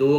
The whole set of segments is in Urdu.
2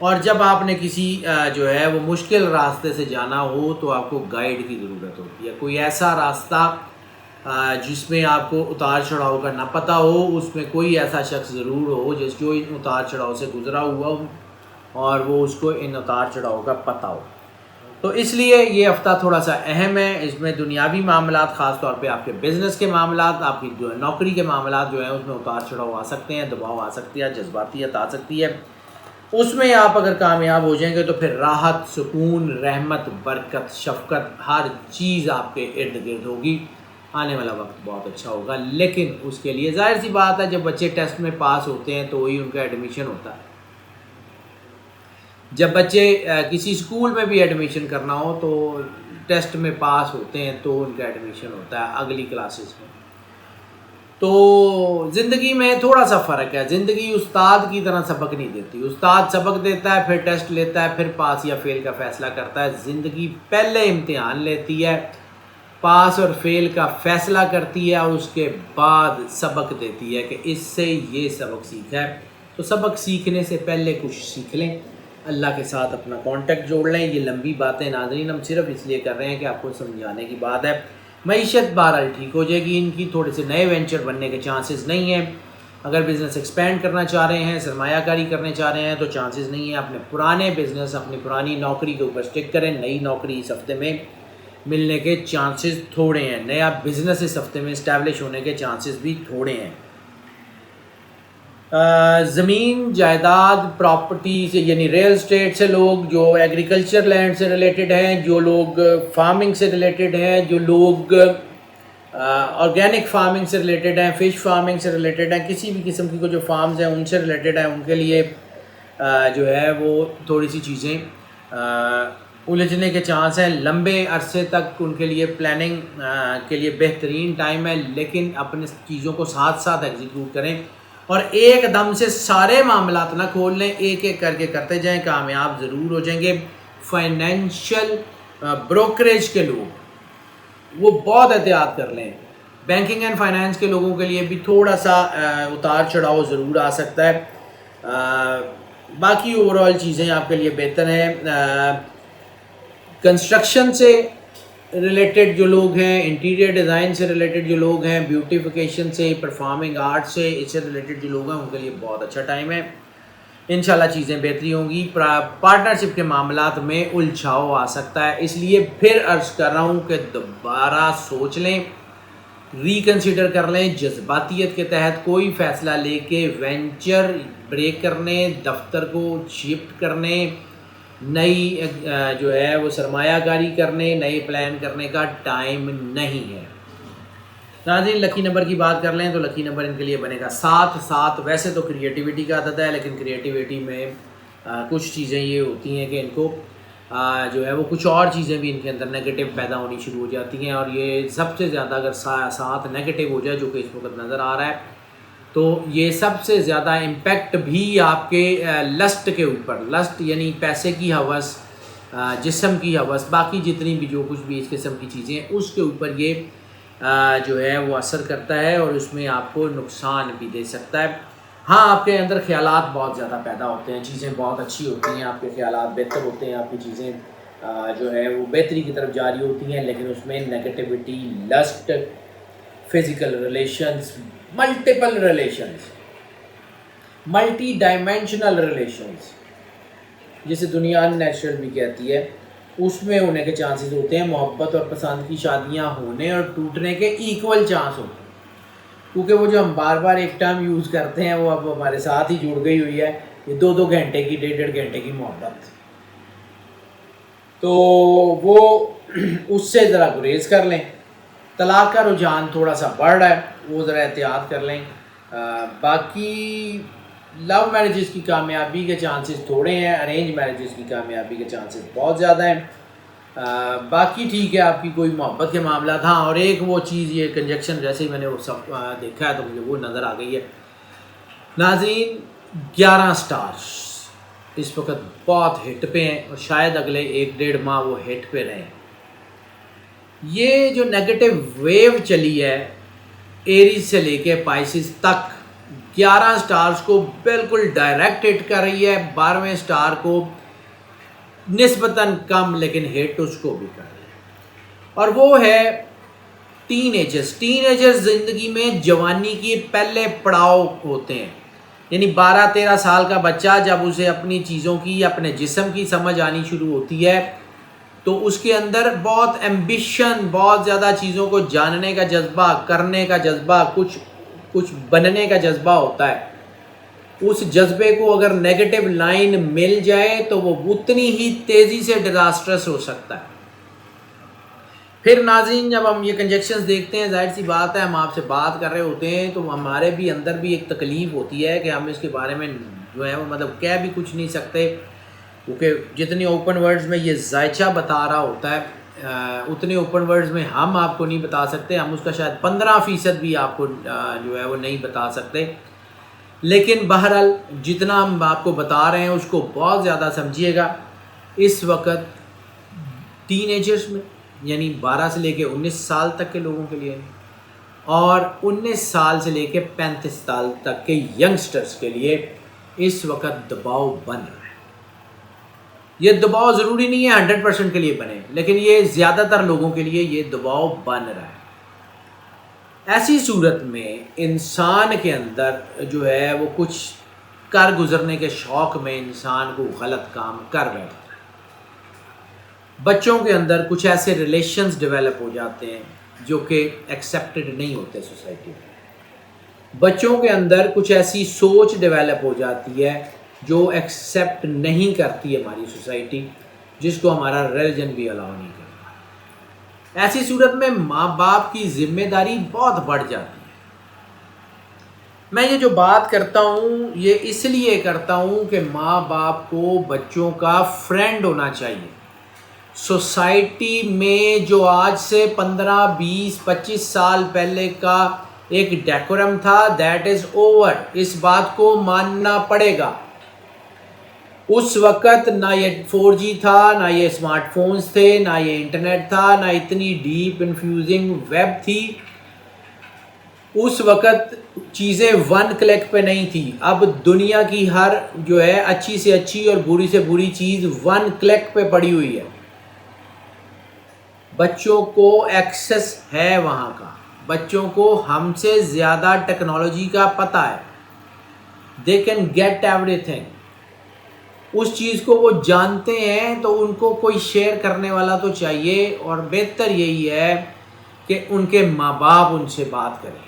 اور جب آپ نے کسی جو ہے وہ مشکل راستے سے جانا ہو تو آپ کو گائیڈ کی ضرورت ہوتی ہے، کوئی ایسا راستہ جس میں آپ کو اتار چڑھاؤ کا نہ پتہ ہو، اس میں کوئی ایسا شخص ضرور ہو جو ان اتار چڑھاؤ سے گزرا ہوا ہو اور وہ اس کو ان اتار چڑھاؤ کا پتہ ہو۔ تو اس لیے یہ ہفتہ تھوڑا سا اہم ہے، اس میں دنیاوی معاملات، خاص طور پہ آپ کے بزنس کے معاملات، آپ کی جو نوکری کے معاملات جو ہیں اس میں اتار چڑھاؤ آ سکتے ہیں، دباؤ آ سکتی ہے، جذباتیت آ سکتی ہے۔ اس میں آپ اگر کامیاب ہو جائیں گے تو پھر راحت، سکون، رحمت، برکت، شفقت، ہر چیز آپ کے ارد گرد ہوگی، آنے والا وقت بہت اچھا ہوگا۔ لیکن اس کے لیے ظاہر سی بات ہے، جب بچے ٹیسٹ میں پاس ہوتے ہیں تو وہی ان کا ایڈمیشن ہوتا ہے۔ جب بچے کسی اسکول میں بھی ایڈمیشن کرنا ہو تو ٹیسٹ میں پاس ہوتے ہیں تو ان کا ایڈمیشن ہوتا ہے اگلی کلاسز میں۔ تو زندگی میں تھوڑا سا فرق ہے، زندگی استاد کی طرح سبق نہیں دیتی، استاد سبق دیتا ہے، پھر ٹیسٹ لیتا ہے، پھر پاس یا فیل کا فیصلہ کرتا ہے۔ زندگی پہلے امتحان لیتی ہے، پاس اور فیل کا فیصلہ کرتی ہے، اور اس کے بعد سبق دیتی ہے کہ اس سے یہ سبق سیکھا ہے۔ تو سبق سیکھنے سے پہلے کچھ سیکھ لیں، اللہ کے ساتھ اپنا کانٹیکٹ جوڑ لیں۔ یہ لمبی باتیں ناظرین ہم صرف اس لیے کر رہے ہیں کہ آپ کو سمجھانے کی بات ہے۔ معیشت بہرحال ٹھیک ہو جائے گی، ان کی تھوڑے سے نئے وینچر بننے کے چانسز نہیں ہیں۔ اگر بزنس ایکسپینڈ کرنا چاہ رہے ہیں، سرمایہ کاری کرنے چاہ رہے ہیں تو چانسز نہیں ہیں۔ اپنے پرانے بزنس، اپنی پرانی نوکری کے اوپر سٹک کریں، نئی نوکری اس ہفتے میں ملنے کے چانسز تھوڑے ہیں، نیا بزنس اس ہفتے میں اسٹیبلش ہونے کے چانسز بھی تھوڑے ہیں۔ زمین، جائیداد، پراپرٹی سے یعنی ریل اسٹیٹ سے لوگ جو ایگریکلچر لینڈ سے ریلیٹڈ ہیں، جو لوگ فارمنگ سے ریلیٹڈ ہیں، جو لوگ آرگینک فارمنگ سے ریلیٹڈ ہیں، فش فارمنگ سے ریلیٹڈ ہیں، کسی بھی قسم کی جو فارمز ہیں ان سے ریلیٹڈ ہیں، ان کے لیے جو ہے وہ تھوڑی سی چیزیں الجھنے کے چانس ہیں۔ لمبے عرصے تک ان کے لیے پلاننگ کے لیے بہترین ٹائم ہے، لیکن اپنے چیزوں کو ساتھ ساتھ ایگزیکیوٹ کریں اور ایک دم سے سارے معاملات نہ کھول لیں، ایک ایک کر کے کرتے جائیں، کامیاب ضرور ہو جائیں گے۔ فائنینشیل بروکریج کے لوگ وہ بہت احتیاط کر لیں، بینکنگ اینڈ فائنانس کے لوگوں کے لیے بھی تھوڑا سا اتار چڑھاؤ ضرور آ سکتا ہے۔ باقی اوورآل چیزیں آپ کے لیے بہتر ہیں۔ کنسٹرکشن سے ریلیٹڈ جو لوگ ہیں، انٹیریئر ڈیزائن سے ریلیٹڈ جو لوگ ہیں، بیوٹیفیکیشن سے، پرفارمنگ آرٹ سے، اس سے ریلیٹڈ جو لوگ ہیں ان کے لیے بہت اچھا ٹائم ہے۔ انشاءاللہ چیزیں بہتری ہوں گی۔ پارٹنرشپ کے معاملات میں الجھاؤ آ سکتا ہے، اس لیے پھر عرض کر رہا ہوں کہ دوبارہ سوچ لیں، ریکنسیڈر کر لیں۔ جذباتیت کے تحت کوئی فیصلہ لے کے وینچر بریک کرنے، دفتر کو شفٹ کرنے، نئی جو ہے وہ سرمایہ کاری کرنے، نئے پلان کرنے کا ٹائم نہیں ہے۔ ناظرین لکی نمبر کی بات کر لیں تو لکی نمبر ان کے لیے بنے گا 7۔ ویسے تو کریٹیوٹی کا عدد ہے، لیکن کریٹیوٹی میں کچھ چیزیں یہ ہوتی ہیں کہ ان کو جو ہے وہ کچھ اور چیزیں بھی ان کے اندر نیگیٹو پیدا ہونی شروع ہو جاتی ہیں، اور یہ سب سے زیادہ اگر 7 نیگیٹو ہو جائے جو کہ اس وقت نظر آ رہا ہے تو یہ سب سے زیادہ امپیکٹ بھی آپ کے لسٹ کے اوپر، لسٹ یعنی پیسے کی ہوس، جسم کی ہوس، باقی جتنی بھی جو کچھ بھی اس قسم کی چیزیں ہیں اس کے اوپر یہ جو ہے وہ اثر کرتا ہے اور اس میں آپ کو نقصان بھی دے سکتا ہے۔ ہاں آپ کے اندر خیالات بہت زیادہ پیدا ہوتے ہیں، چیزیں بہت اچھی ہوتی ہیں، آپ کے خیالات بہتر ہوتے ہیں، آپ کی چیزیں جو ہے وہ بہتری کی طرف جاری ہوتی ہیں، لیکن اس میں negativity, list, physical relations, multiple relations, multi dimensional relations جسے دنیا نیچرل بھی کہتی ہے، اس میں ہونے کے چانسز ہوتے ہیں۔ محبت اور پسند کی شادیاں ہونے اور ٹوٹنے کے ایکول چانس ہوتے ہیں، کیونکہ وہ جو ہم بار بار ایک ٹرم یوز کرتے ہیں وہ اب ہمارے ساتھ ہی جڑ گئی ہوئی ہے، یہ 2 گھنٹے کی، 1.5 گھنٹے کی محبت، تو وہ اس سے ذرا گریز کر لیں۔ طلاق کا رجحان تھوڑا سا بڑھ رہا ہے، وہ ذرا احتیاط کر لیں۔ باقی لو میرجز کی کامیابی کے چانسز تھوڑے ہیں، ارینج میرجز کی کامیابی کے چانسز بہت زیادہ ہیں۔ باقی ٹھیک ہے آپ کی کوئی محبت کے معاملات، ہاں اور ایک وہ چیز یہ کنجکشن جیسے ہی میں نے وہ سب دیکھا ہے تو مجھے وہ نظر آ گئی ہے۔ ناظرین 11 سٹارز اس وقت بہت ہٹ پہ ہیں اور شاید اگلے 1-1.5 ماہ وہ ہٹ پہ رہیں۔ یہ جو نیگیٹو ویو چلی ہے ایریز سے لے کے پائسز تک 11 سٹارز کو بالکل ڈائریکٹ ہٹ کر رہی ہے، 12ویں سٹار کو نسبتاً کم لیکن ہٹ اس کو بھی کر رہی ہے، اور وہ ہے ٹین ایجرز۔ ٹین ایجرز زندگی میں جوانی کی پہلے پڑاؤ ہوتے ہیں، یعنی 12-13 سال کا بچہ جب اسے اپنی چیزوں کی، اپنے جسم کی سمجھ آنی شروع ہوتی ہے تو اس کے اندر بہت ایمبیشن، بہت زیادہ چیزوں کو جاننے کا جذبہ، کرنے کا جذبہ، کچھ بننے کا جذبہ ہوتا ہے۔ اس جذبے کو اگر نیگیٹو لائن مل جائے تو وہ اتنی ہی تیزی سے ڈیزاسٹرس ہو سکتا ہے۔ پھر ناظرین جب ہم یہ کنجیکشنز دیکھتے ہیں، ظاہر سی بات ہے ہم آپ سے بات کر رہے ہوتے ہیں تو ہمارے بھی اندر بھی ایک تکلیف ہوتی ہے کہ ہم اس کے بارے میں جو ہے وہ مطلب کہہ بھی کچھ نہیں سکتے، کیونکہ جتنی اوپن ورڈز میں یہ ذائچہ بتا رہا ہوتا ہے اتنے اوپن ورڈز میں ہم آپ کو نہیں بتا سکتے، ہم اس کا شاید 15% بھی آپ کو جو ہے وہ نہیں بتا سکتے، لیکن بہرحال جتنا ہم آپ کو بتا رہے ہیں اس کو بہت زیادہ سمجھیے گا۔ اس وقت ٹین ایجرز میں یعنی 12 سے لے کے 19 سال تک کے لوگوں کے لیے، اور 19 سال سے لے کے 35 سال تک کے ینگسٹرز کے لیے اس وقت دباؤ بن رہا ہے۔ یہ دباؤ ضروری نہیں ہے 100% کے لیے بنے، لیکن یہ زیادہ تر لوگوں کے لیے یہ دباؤ بن رہا ہے۔ ایسی صورت میں انسان کے اندر جو ہے وہ کچھ کر گزرنے کے شوق میں انسان کو غلط کام کر بیٹھتا ہے۔ بچوں کے اندر کچھ ایسے ریلیشنز ڈیولپ ہو جاتے ہیں جو کہ ایکسیپٹڈ نہیں ہوتے سوسائٹی میں۔ بچوں کے اندر کچھ ایسی سوچ ڈیولپ ہو جاتی ہے جو ایکسیپٹ نہیں کرتی ہماری سوسائٹی، جس کو ہمارا ریلیجن بھی الاؤ نہیں کرتا۔ ایسی صورت میں ماں باپ کی ذمہ داری بہت بڑھ جاتی ہے۔ میں یہ جو بات کرتا ہوں یہ اس لیے کرتا ہوں کہ ماں باپ کو بچوں کا فرینڈ ہونا چاہیے۔ سوسائٹی میں جو آج سے 15, 20, 25 سال پہلے کا ایک ڈیکورم تھا دیٹ از اوور، اس بات کو ماننا پڑے گا۔ اس وقت نہ یہ 4G تھا، نہ یہ اسمارٹ فونز تھے، نہ یہ انٹرنیٹ تھا، نہ اتنی ڈیپ انفیوزنگ ویب تھی۔ اس وقت چیزیں 1 کلک پہ نہیں تھی۔ اب دنیا کی ہر جو ہے اچھی سے اچھی اور بری سے بری چیز 1 کلک پہ پڑی ہوئی ہے۔ بچوں کو ایکسس ہے وہاں کا، بچوں کو ہم سے زیادہ ٹیکنالوجی کا پتہ ہے۔ دے کین گیٹ ایوری تھنگ، اس چیز کو وہ جانتے ہیں تو ان کو کوئی شیئر کرنے والا تو چاہیے، اور بہتر یہی ہے کہ ان کے ماں باپ ان سے بات کریں۔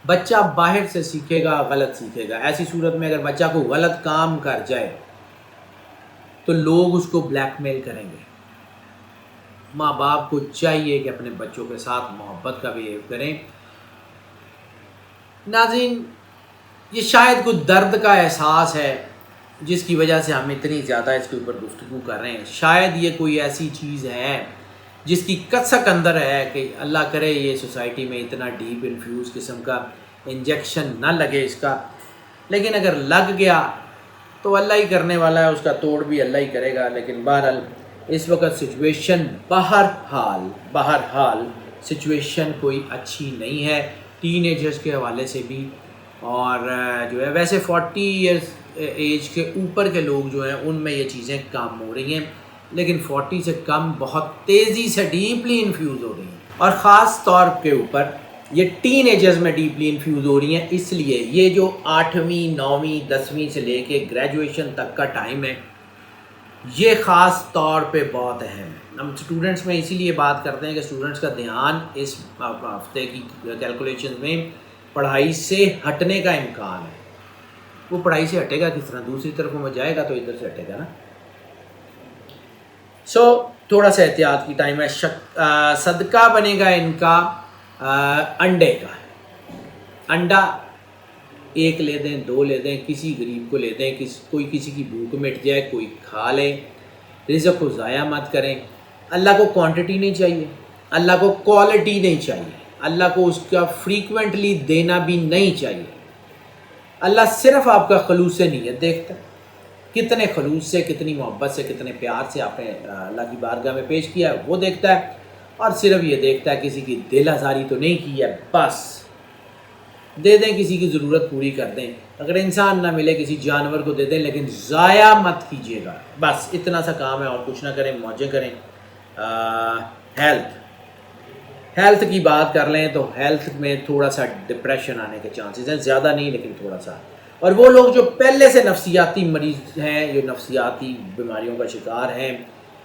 بچہ باہر سے سیکھے گا، غلط سیکھے گا۔ ایسی صورت میں اگر بچہ کوئی غلط کام کر جائے تو لوگ اس کو بلیک میل کریں گے۔ ماں باپ کو چاہیے کہ اپنے بچوں کے ساتھ محبت کا بہیو کریں۔ ناظرین یہ شاید کوئی درد کا احساس ہے جس کی وجہ سے ہم اتنی زیادہ اس کے اوپر گفتگو کر رہے ہیں۔ شاید یہ کوئی ایسی چیز ہے جس کی کسک اندر ہے کہ اللہ کرے یہ سوسائٹی میں اتنا ڈیپ انفیوز قسم کا انجیکشن نہ لگے اس کا، لیکن اگر لگ گیا تو اللہ ہی کرنے والا ہے، اس کا توڑ بھی اللہ ہی کرے گا۔ لیکن بہرحال اس وقت سچویشن بہرحال سچویشن کوئی اچھی نہیں ہے ٹین ایجرز کے حوالے سے بھی، اور جو ہے ویسے 40 ایئرز ایج کے اوپر کے لوگ جو ہیں ان میں یہ چیزیں کم ہو رہی ہیں، لیکن 40 سے کم بہت تیزی سے ڈیپلی انفیوز ہو رہی ہیں، اور خاص طور کے اوپر یہ ٹین ایجرز میں ڈیپلی انفیوز ہو رہی ہیں۔ اس لیے یہ جو 8ویں 9ویں 10ویں سے لے کے گریجویشن تک کا ٹائم ہے یہ خاص طور پہ بہت اہم ہے۔ ہم اسٹوڈنٹس میں اسی لیے بات کرتے ہیں کہ اسٹوڈنٹس کا دھیان اس ہفتے کی کیلکولیشن میں پڑھائی سے ہٹنے کا امکان ہے۔ وہ پڑھائی سے ہٹے گا کس طرح؟ دوسری طرف میں جائے گا تو ادھر سے ہٹے گا نا۔ تھوڑا سا احتیاط کی ٹائم ہے۔ صدقہ بنے گا ان کا انڈے کا۔ انڈا 1 لے دیں، 2 لے دیں، کسی غریب کو لے دیں، کوئی کسی کی بھوک مٹ جائے کوئی کھا لے۔ رزق کو ضائع مت کریں۔ اللہ کو کوانٹٹی نہیں چاہیے، اللہ کو کوالٹی نہیں چاہیے، اللہ کو اس کا فریکوینٹلی دینا بھی نہیں چاہیے۔ اللہ صرف آپ کا خلوص سے نیت دیکھتا ہے، کتنے خلوص سے، کتنی محبت سے، کتنے پیار سے آپ نے اللہ کی بارگاہ میں پیش کیا ہے وہ دیکھتا ہے، اور صرف یہ دیکھتا ہے کسی کی دل آزاری تو نہیں کی ہے بس۔ دے دیں، کسی کی ضرورت پوری کر دیں، اگر انسان نہ ملے کسی جانور کو دے دیں، لیکن ضائع مت کیجیے گا، بس اتنا سا کام ہے، اور کچھ نہ کریں، موجیں کریں۔ ہیلتھ کی بات کر لیں تو ہیلتھ میں تھوڑا سا ڈپریشن آنے کے چانسز ہیں، زیادہ نہیں لیکن تھوڑا سا، اور وہ لوگ جو پہلے سے نفسیاتی مریض ہیں، جو نفسیاتی بیماریوں کا شکار ہیں،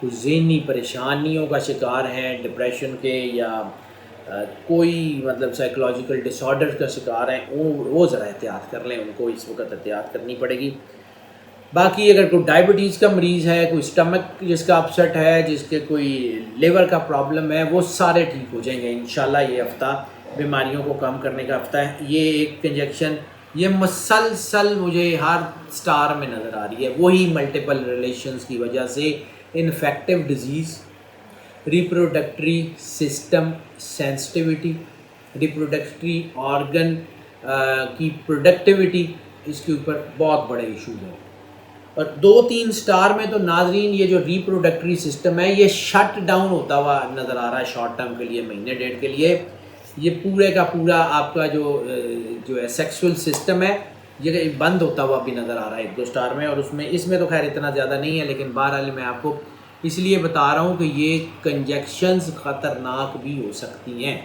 کچھ ذہنی پریشانیوں کا شکار ہیں، ڈپریشن کے یا کوئی مطلب سائیکولوجیکل ڈس آرڈر کا شکار ہیں، وہ ذرا احتیاط کر لیں، ان کو اس وقت احتیاط کرنی پڑے گی۔ باقی اگر کوئی ڈائبٹیز کا مریض ہے، کوئی اسٹمک جس کا اپسٹ ہے، جس کے کوئی لیور کا پرابلم ہے، وہ سارے ٹھیک ہو جائیں گے انشاءاللہ۔ یہ ہفتہ بیماریوں کو کم کرنے کا ہفتہ ہے۔ یہ ایک انجیکشن یہ مسلسل مجھے ہر سٹار میں نظر آ رہی ہے، وہی ملٹیپل ریلیشنز کی وجہ سے infective disease, reproductive system sensitivity, reproductive organ کی پروڈکٹیوٹی، اس کے اوپر بہت بڑے ایشوز ہیں۔ اور 2-3 سٹار میں تو ناظرین یہ جو ریپروڈکٹری سسٹم ہے یہ شٹ ڈاؤن ہوتا ہوا نظر آ رہا ہے شارٹ ٹرم کے لیے، مہینے ڈیڑھ کے لیے۔ یہ پورے کا پورا آپ کا جو ہے سیکسول سسٹم ہے یہ بند ہوتا ہوا بھی نظر آ رہا ہے 1-2 سٹار میں، اور اس میں تو خیر اتنا زیادہ نہیں ہے، لیکن بہرحال میں آپ کو اس لیے بتا رہا ہوں کہ یہ کنجیکشنز خطرناک بھی ہو سکتی ہیں،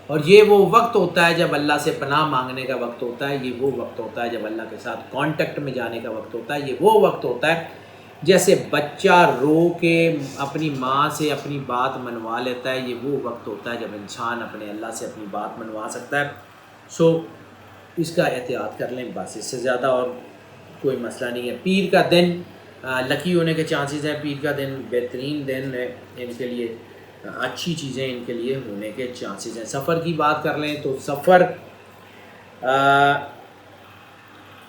اور یہ وہ وقت ہوتا ہے جب اللہ سے پناہ مانگنے کا وقت ہوتا ہے، یہ وہ وقت ہوتا ہے جب اللہ کے ساتھ کانٹیکٹ میں جانے کا وقت ہوتا ہے، یہ وہ وقت ہوتا ہے جیسے بچہ رو کے اپنی ماں سے اپنی بات منوا لیتا ہے، یہ وہ وقت ہوتا ہے جب انسان اپنے اللہ سے اپنی بات منوا سکتا ہے۔ سو اس کا احتیاط کر لیں، بس اس سے زیادہ اور کوئی مسئلہ نہیں ہے۔ پیر کا دن لکی ہونے کے چانسز ہیں، پیر کا دن بہترین دن ہے ان کے لیے، اچھی چیزیں ان کے لیے ہونے کے چانسز ہیں۔ سفر کی بات کر لیں تو سفر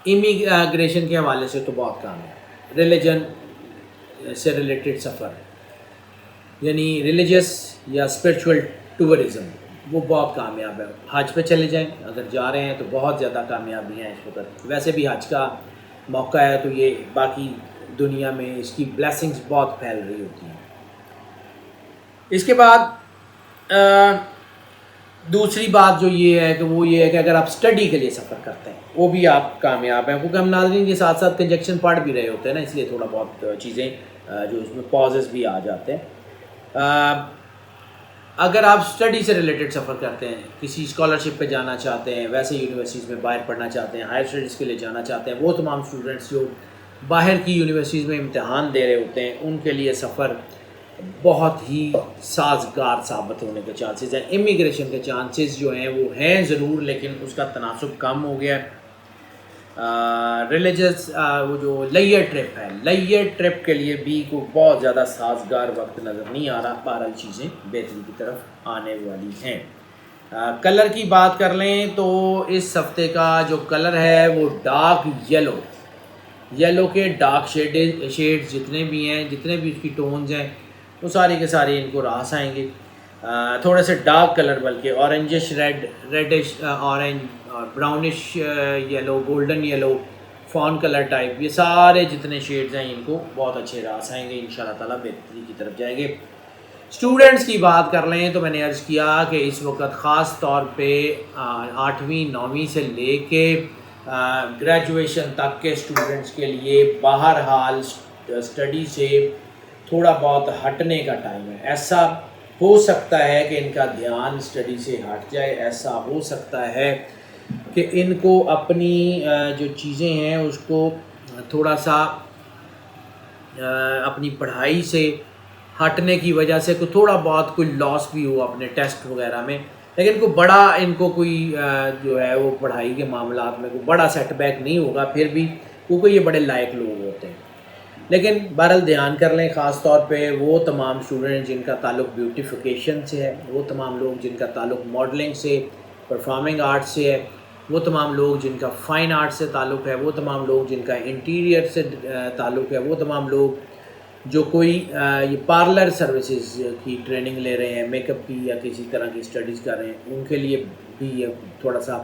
امیگریشن کے حوالے سے تو بہت کام ہے، ریلیجن سے ریلیٹڈ سفر یعنی ریلیجس یا اسپرچول ٹورزم وہ بہت کامیاب ہے۔ حج پہ چلے جائیں، اگر جا رہے ہیں تو بہت زیادہ کامیابی ہیں اس وقت، ویسے بھی حج کا موقع ہے تو یہ باقی دنیا میں اس کی بلیسنگز بہت پھیل رہی ہوتی ہیں۔ اس کے بعد دوسری بات جو یہ ہے کہ وہ یہ ہے کہ اگر آپ اسٹڈی کے لیے سفر کرتے ہیں وہ بھی آپ کامیاب ہیں، کیونکہ ہم ناظرین کے ساتھ ساتھ کنجیکشن پڑھ بھی رہے ہوتے ہیں نا، اس لیے تھوڑا بہت چیزیں جو اس میں پازز بھی آ جاتے ہیں۔ اگر آپ اسٹڈی سے ریلیٹڈ سفر کرتے ہیں، کسی اسکالرشپ پہ جانا چاہتے ہیں، ویسے یونیورسٹیز میں باہر پڑھنا چاہتے ہیں، ہائر اسٹڈیز کے لیے جانا چاہتے ہیں، وہ تمام اسٹوڈنٹس جو باہر کی یونیورسٹیز میں امتحان دے رہے ہوتے ہیں ان کے لیے سفر بہت ہی سازگار ثابت ہونے کے چانسز ہیں۔ امیگریشن کے چانسز جو ہیں وہ ہیں ضرور، لیکن اس کا تناسب کم ہو گیا ہے۔ ریلیجس وہ جو لیئر ٹرپ ہے، لیئر ٹرپ کے لیے بھی کوئی بہت زیادہ سازگار وقت نظر نہیں آ رہا، بہرحال چیزیں بہتری کی طرف آنے والی ہیں۔ کلر کی بات کر لیں تو اس ہفتے کا جو کلر ہے وہ ڈارک یلو کے ڈارک شیڈز جتنے بھی ہیں، جتنے بھی اس کی ٹونز ہیں وہ سارے کے سارے ان کو راس آئیں گے۔ تھوڑے سے ڈارک کلر بلکہ اورنجش ریڈش اورنج اور brownish yellow, golden yellow, phone colour type, یہ سارے جتنے شیڈز ہیں ان کو بہت اچھے راس آئیں گے، انشاءاللہ تعالیٰ بہتری کی طرف جائیں گے۔ اسٹوڈنٹس کی بات کر لیں تو میں نے عرض کیا کہ اس وقت خاص طور پہ 8ویں 9ویں سے لے کے گریجویشن تک کے اسٹوڈنٹس کے لیے بہرحال اسٹڈی سے تھوڑا بہت ہٹنے کا ٹائم ہے۔ ایسا ہو سکتا ہے کہ ان کا دھیان اسٹڈی سے ہٹ جائے، ایسا ہو سکتا ہے کہ ان کو اپنی جو چیزیں ہیں اس کو تھوڑا سا اپنی پڑھائی سے ہٹنے کی وجہ سے کوئی تھوڑا بہت کوئی لاس بھی ہو اپنے ٹیسٹ وغیرہ میں، لیکن کوئی بڑا ان کو کوئی جو ہے وہ پڑھائی کے معاملات میں کوئی بڑا سیٹ بیک نہیں ہوگا پھر بھی، کیونکہ یہ بڑے لائق لوگ ہوتے ہیں۔ لیکن بہرحال دھیان کر لیں خاص طور پہ وہ تمام اسٹوڈنٹ جن کا تعلق بیوٹیفیکیشن سے ہے، وہ تمام لوگ جن کا تعلق ماڈلنگ سے، پرفارمنگ آرٹ سے ہے، وہ تمام لوگ جن کا فائن آرٹ سے تعلق ہے، وہ تمام لوگ جن کا انٹیریئر سے تعلق ہے، وہ تمام لوگ جو کوئی یہ پارلر سروسز کی ٹریننگ لے رہے ہیں، میک اپ کی یا کسی طرح کی اسٹڈیز کر رہے ہیں، ان کے لیے بھی یہ تھوڑا سا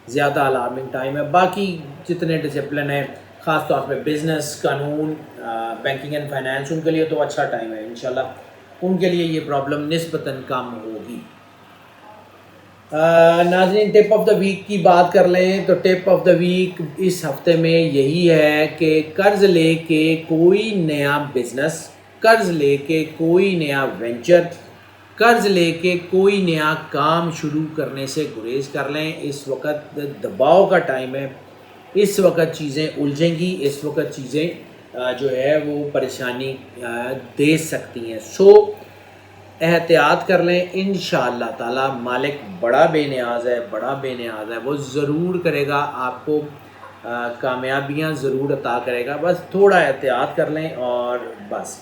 زیادہ الارمنگ ٹائم ہے۔ باقی جتنے ڈسپلن ہیں خاص طور پہ بزنس، قانون، بینکنگ اینڈ فائنانس، ان کے لیے تو اچھا ٹائم ہے، انشاءاللہ ان کے لیے یہ پرابلم نسبتاً کم ہوگی۔ ناظرین ٹپ آف دا ویک کی بات کر لیں تو ٹپ آف دا ویک اس ہفتے میں یہی ہے کہ قرض لے کے کوئی نیا بزنس، قرض لے کے کوئی نیا وینچر، قرض لے کے کوئی نیا کام شروع کرنے سے گریز کر لیں۔ اس وقت دباؤ کا ٹائم ہے، اس وقت چیزیں الجھیں گی، اس وقت چیزیں جو ہے وہ پریشانی دے سکتی ہیں۔ سو احتیاط کر لیں، انشاءاللہ تعالی مالک بڑا بے نیاز ہے، بڑا بے نیاز ہے، وہ ضرور کرے گا، آپ کو کامیابیاں ضرور عطا کرے گا، بس تھوڑا احتیاط کر لیں۔ اور بس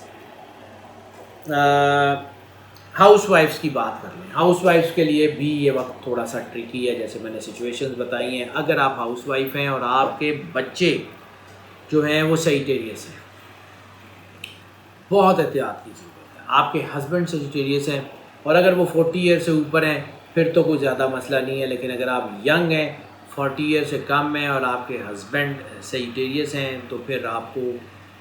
ہاؤس وائفس کی بات کر لیں، ہاؤس وائفس کے لیے بھی یہ وقت تھوڑا سا ٹرکی ہے، جیسے میں نے سچویشنز بتائی ہیں۔ اگر آپ ہاؤس وائف ہیں اور آپ کے بچے جو ہیں وہ سیجیٹیریس ہیں، بہت احتیاط کی ضرورت ہے۔ آپ کے ہسبینڈ سیجیٹیریس ہیں اور اگر وہ 40 ایئر سے اوپر ہیں پھر تو کوئی زیادہ مسئلہ نہیں ہے، لیکن اگر آپ ینگ ہیں، 40 ایئر سے کم ہیں اور آپ کے ہسبینڈ سیجیٹیریس ہیں تو پھر آپ کو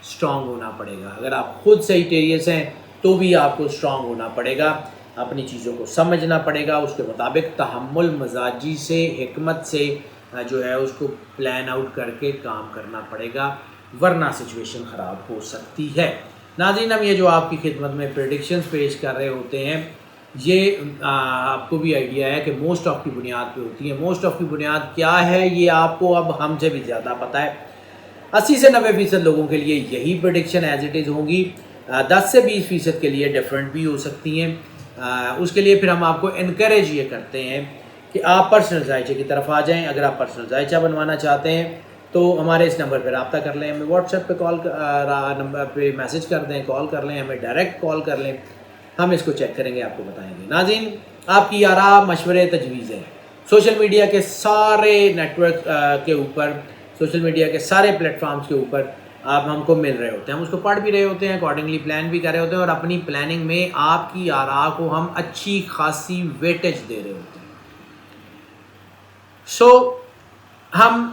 اسٹرانگ ہونا پڑے گا۔ اگر آپ خود سیجیٹیریس ہیں تو بھی آپ کو اسٹرانگ ہونا پڑے گا، اپنی چیزوں کو سمجھنا پڑے گا، اس کے مطابق تحمل مزاجی سے، حکمت سے جو ہے اس کو پلان آؤٹ کر کے کام کرنا پڑے گا، ورنہ سچویشن خراب ہو سکتی ہے۔ ناظرین ہم یہ جو آپ کی خدمت میں پریڈکشنز پیش کر رہے ہوتے ہیں، یہ آپ کو بھی آئیڈیا ہے کہ موسٹ آف کی بنیاد پہ ہوتی ہے۔ موسٹ آف کی بنیاد کیا ہے یہ آپ کو اب ہم سے بھی زیادہ پتہ ہے۔ 80 سے 90% لوگوں کے لیے یہی پریڈکشن ایز اٹ از ہوں گی، 10 سے 20% کے لیے ڈفرینٹ بھی ہو سکتی ہیں۔ اس کے لیے پھر ہم آپ کو انکریج یہ کرتے ہیں کہ آپ پرسنل ذائچے کی طرف آ جائیں۔ اگر آپ پرسنل ذائچہ بنوانا چاہتے ہیں تو ہمارے اس نمبر پہ رابطہ کر لیں، ہمیں واٹس ایپ پہ نمبر پہ میسج کر دیں، کال کر لیں، ہمیں ڈائریکٹ کال کر لیں، ہم اس کو چیک کریں گے، آپ کو بتائیں گے۔ ناظرین آپ کی آراء، مشورے، تجویزیں سوشل میڈیا کے سارے نیٹ ورک کے اوپر، سوشل میڈیا کے سارے پلیٹ فارمز کے اوپر آپ ہم کو مل رہے ہوتے ہیں، ہم اس کو پڑھ بھی رہے ہوتے ہیں، اکارڈنگلی پلان بھی کر رہے ہوتے ہیں، اور اپنی پلاننگ میں آپ کی آراء کو ہم اچھی خاصی ویٹیج دے رہے ہوتے ہیں۔ سو ہم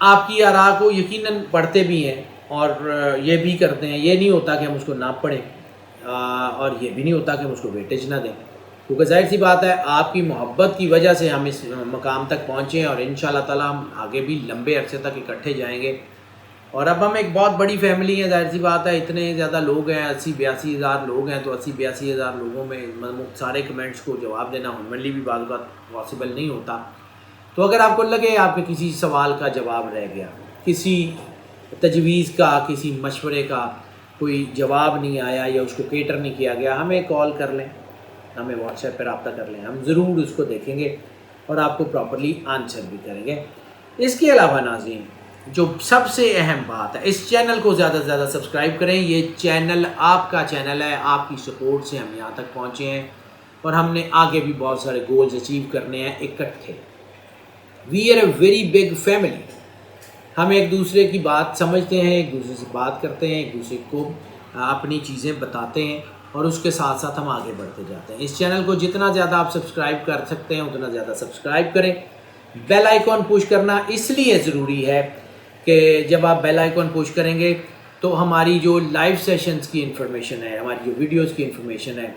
آپ کی آراء کو یقیناً پڑھتے بھی ہیں اور یہ بھی کرتے ہیں، یہ نہیں ہوتا کہ ہم اس کو نہ پڑھیں اور یہ بھی نہیں ہوتا کہ ہم اس کو ویٹیج نہ دیں، کیونکہ ظاہر سی بات ہے آپ کی محبت کی وجہ سے ہم اس مقام تک پہنچے ہیں اور انشاءاللہ تعالی ہم آگے بھی لمبے عرصے تک اکٹھے جائیں گے۔ اور اب ہم ایک بہت بڑی فیملی ہے، ظاہر سی بات ہے اتنے زیادہ لوگ ہیں، 80-82 ہزار لوگ ہیں، تو 80-82 ہزار لوگوں میں سارے کمنٹس کو جواب دینا ہیومنلی بھی بعض بات پاسبل نہیں ہوتا۔ تو اگر آپ کو لگے آپ کے کسی سوال کا جواب رہ گیا، کسی تجویز کا، کسی مشورے کا کوئی جواب نہیں آیا یا اس کو کیٹر نہیں کیا گیا، ہمیں کال کر لیں، ہمیں واٹس ایپ پہ رابطہ کر لیں، ہم ضرور اس کو دیکھیں گے اور آپ کو پراپرلی آنسر بھی کریں گے۔ اس کے علاوہ ناظرین جو سب سے اہم بات ہے، اس چینل کو زیادہ سے زیادہ سبسکرائب کریں۔ یہ چینل آپ کا چینل ہے، آپ کی سپورٹ سے ہم یہاں تک پہنچے ہیں اور ہم نے آگے بھی بہت سارے گولز اچیو کرنے ہیں اکٹھے۔ We are a very big family, ہم ایک دوسرے کی بات سمجھتے ہیں، ایک دوسرے سے بات کرتے ہیں، ایک دوسرے کو اپنی چیزیں بتاتے ہیں اور اس کے ساتھ ساتھ ہم آگے بڑھتے جاتے ہیں۔ اس چینل کو جتنا زیادہ آپ سبسکرائب کر سکتے ہیں اتنا زیادہ سبسکرائب کریں۔ بیل آئیکن پوش کرنا اس لیے ضروری ہے کہ جب آپ بیل آئیکن پوش کریں گے تو ہماری جو لائیو سیشنز کی انفارمیشن ہے، ہماری جو ویڈیوز کی انفارمیشن ہے،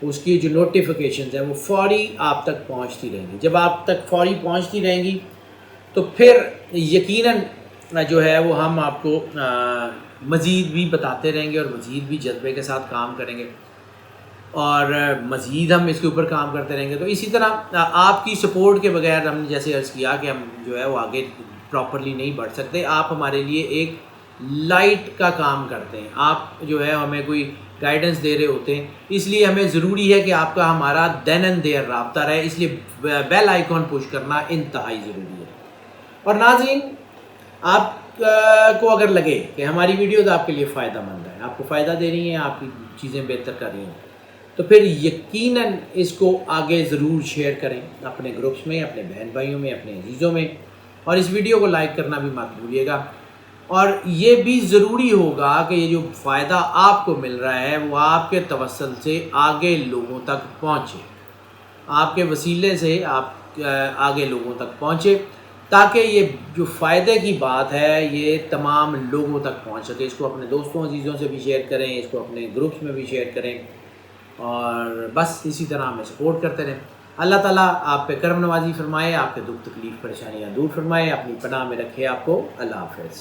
اس کی جو نوٹیفیکیشنز ہیں وہ فوری آپ تک پہنچتی رہیں گی۔ جب آپ تک فوری پہنچتی رہیں گی تو پھر یقیناً جو ہے وہ ہم آپ کو مزید بھی بتاتے رہیں گے اور مزید بھی جذبے کے ساتھ کام کریں گے اور مزید ہم اس کے اوپر کام کرتے رہیں گے۔ تو اسی طرح آپ کی سپورٹ کے بغیر ہم نے جیسے عرض کیا کہ ہم جو ہے وہ آگے پراپرلی نہیں بڑھ سکتے۔ آپ ہمارے لیے ایک لائٹ کا کام کرتے ہیں، آپ جو ہے ہمیں کوئی گائیڈنس دے رہے ہوتے ہیں، اس لیے ہمیں ضروری ہے کہ آپ کا ہمارا دین اینڈ دیر رابطہ رہے، اس لیے بیل آئیکن پوش کرنا انتہائی ضروری ہے۔ اور ناظرین آپ کو اگر لگے کہ ہماری ویڈیوز آپ کے لیے فائدہ مند ہیں، آپ کو فائدہ دے رہی ہیں، آپ کی چیزیں بہتر کر رہی ہیں، تو پھر یقیناً اس کو آگے ضرور شیئر کریں اپنے گروپس میں، اپنے بہن بھائیوں میں، اپنے عزیزوں میں، اور اس ویڈیو کو لائک کرنا بھی مت بھولیے گا۔ اور یہ بھی ضروری ہوگا کہ یہ جو فائدہ آپ کو مل رہا ہے وہ آپ کے توسل سے آگے لوگوں تک پہنچے، آپ کے وسیلے سے آپ آگے لوگوں تک پہنچے، تاکہ یہ جو فائدے کی بات ہے یہ تمام لوگوں تک پہنچ سکے۔ اس کو اپنے دوستوں عزیزوں سے بھی شیئر کریں، اس کو اپنے گروپس میں بھی شیئر کریں، اور بس اسی طرح ہمیں سپورٹ کرتے رہیں۔ اللہ تعالیٰ آپ پہ کرم نوازی فرمائے، آپ کے دکھ تکلیف پریشانیاں دور فرمائے، اپنی پناہ میں رکھے آپ کو۔ اللہ حافظ۔